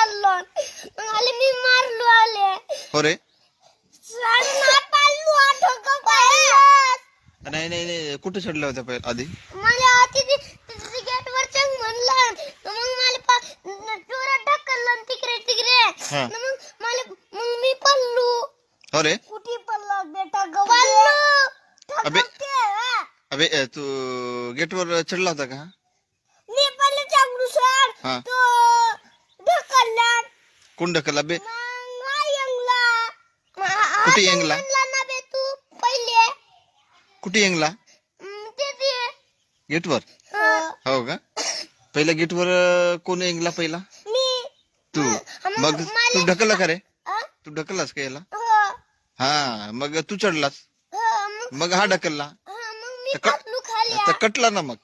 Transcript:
पडलो मग आले मी मारलो आले हो रे नाही पाडलो आठवतो पाहिलं नाही नाही नाही कुठे चढल्या होत्या पहिले आधी मला तिथे गेट वर चंग म्हणलं मग मला जोरात ढकललं तिकडे तिकडे हा मग मी पडलो हो रे कुठे पडलो बेटा पडलो अबे अबे तू गेट वर चढला होता का मी पडलो चांगलू सर हा तो ढकलला कोण ढकलला बे कुठे येंगला? ना बे तू पहिले कुठे येंगला ते गेटवर हो का पहिल्या गेटवर कोण येंगला पहिला मी तू मग तू ढकलला का रे अ? तू ढकललास का याला हो, हा मग तू चढलास हो, मग हा ढकलला मग मी तर क- पडलो खाली तर कटला ना मग